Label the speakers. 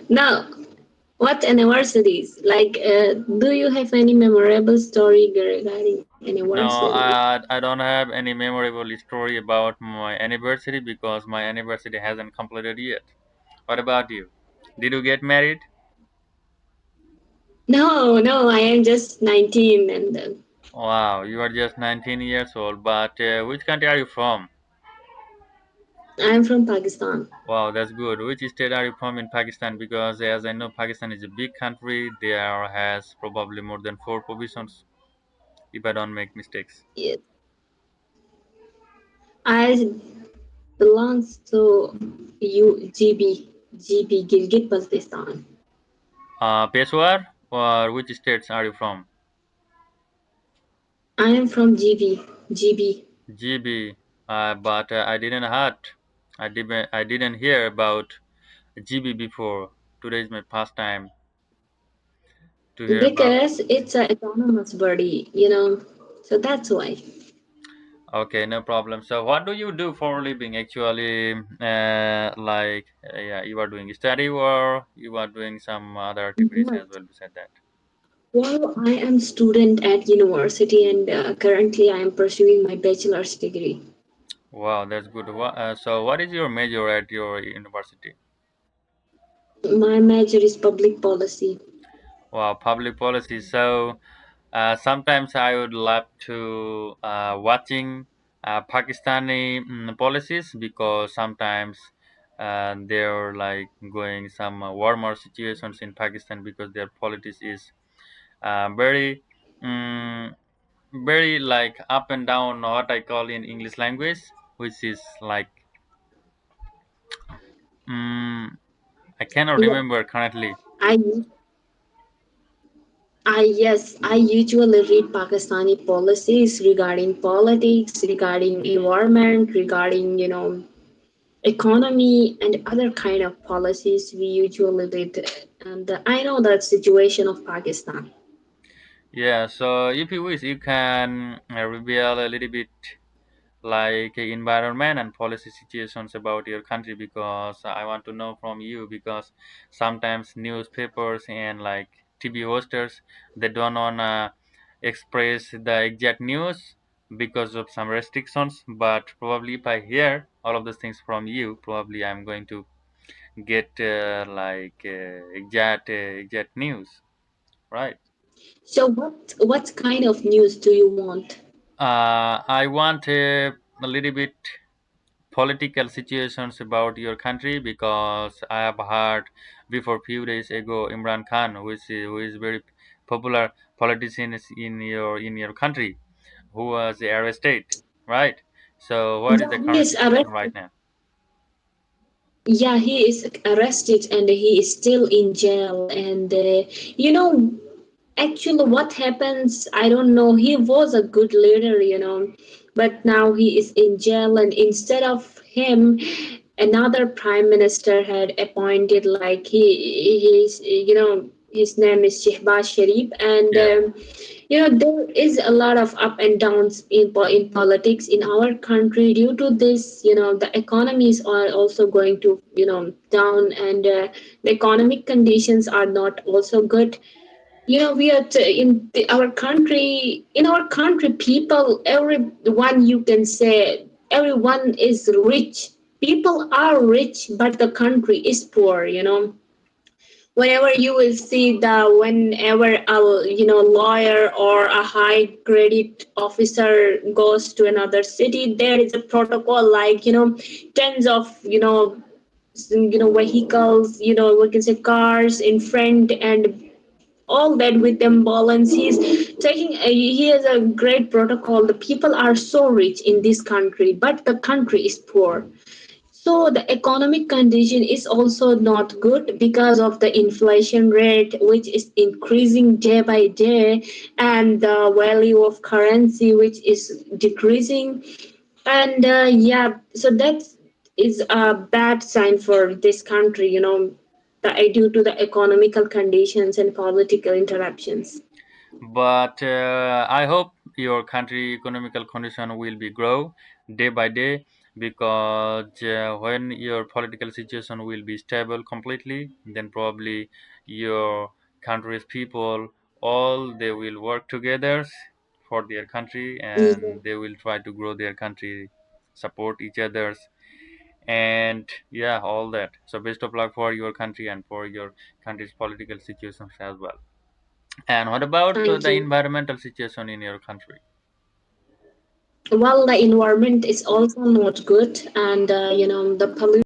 Speaker 1: Now, what universities? Like, do you have any memorable story regarding
Speaker 2: No,
Speaker 1: university?
Speaker 2: I don't have any memorable story about my anniversary because my anniversary hasn't completed yet. What about you? Did you get married?
Speaker 1: No, no, I am just 19 and
Speaker 2: Wow, you are just 19 years old, but which country are you from?
Speaker 1: I'm from Pakistan.
Speaker 2: Wow, that's good. Which state are you from in Pakistan? Because as I know, Pakistan is a big country. There has probably more than four provisions, if I don't make mistakes.
Speaker 1: Yes. I belongs to GB, Gilgit Baltistan.
Speaker 2: Peshawar, or which states are you from?
Speaker 1: I am from GB.
Speaker 2: GB. But I didn't heard. I didn't hear about GB before. Today is my first time to hear about.
Speaker 1: Because it's an autonomous body, so that's why.
Speaker 2: Okay, no problem. So, what do you do for a living actually? Yeah, you are doing study or you are doing some other activities as
Speaker 1: But
Speaker 2: well beside that?
Speaker 1: well, I am student at university and currently I am pursuing my bachelor's degree.
Speaker 2: Wow, that's good. So, what is your major at your university?
Speaker 1: My major is public policy.
Speaker 2: Wow, public policy. So, sometimes I would love to watching Pakistani policies because sometimes they're like going some warmer situations in Pakistan because their politics is very um, very like up and down, what I call in English language, which is like I cannot
Speaker 1: Yeah,
Speaker 2: remember currently.
Speaker 1: I yes, I usually read Pakistani policies regarding politics, regarding environment, regarding economy and other kind of policies we usually read. And I know the situation of Pakistan.
Speaker 2: Yeah, so if you wish, you can reveal a little bit like environment and policy situations about your country because I want to know from you because sometimes newspapers and like TV hosters they don't wanna express the exact news because of some restrictions. But probably if I hear all of those things from you, probably I'm going to get exact news, right?
Speaker 1: So what kind of news do you want?
Speaker 2: I want a little bit political situations about your country because I have heard before few days ago Imran Khan, who is very popular politician in your country, who was arrested, right? So what is
Speaker 1: Yeah,
Speaker 2: the
Speaker 1: he
Speaker 2: current
Speaker 1: is
Speaker 2: situation right
Speaker 1: arrested.
Speaker 2: now?
Speaker 1: Yeah, he is arrested and he is still in jail. And you know, actually, what happens? I don't know. He was a good leader, but now he is in jail, and instead of him, another prime minister had appointed. Like his name is Shehbaz Sharif, and
Speaker 2: Yeah.
Speaker 1: there is a lot of up and downs in politics in our country due to this. The economies are also going to down, and the economic conditions are not also good. We are in our country, people, everyone, you can say everyone is rich. People are rich, but the country is poor. Whenever you will see the whenever a lawyer or a high credit officer goes to another city, there is a protocol, like tens of vehicles, we can say cars in front, and all that with ambulance. He has a great protocol. The people are so rich in this country, but the country is poor. So the economic condition is also not good because of the inflation rate, which is increasing day by day, and the value of currency, which is decreasing. And yeah, so that is a bad sign for this country, due to the economical conditions and political interruptions.
Speaker 2: But I hope your country economical condition will be grow day by day. because when your political situation will be stable completely, then probably your country's people, all they will work together for their country,
Speaker 1: Yeah.
Speaker 2: and they will try to grow their country, support each others, and yeah, all that. So best of luck for your country and for your country's political situations as well. And what about
Speaker 1: Thank
Speaker 2: the
Speaker 1: you.
Speaker 2: environmental situation in your country?
Speaker 1: Well, the environment is also not good, and the pollution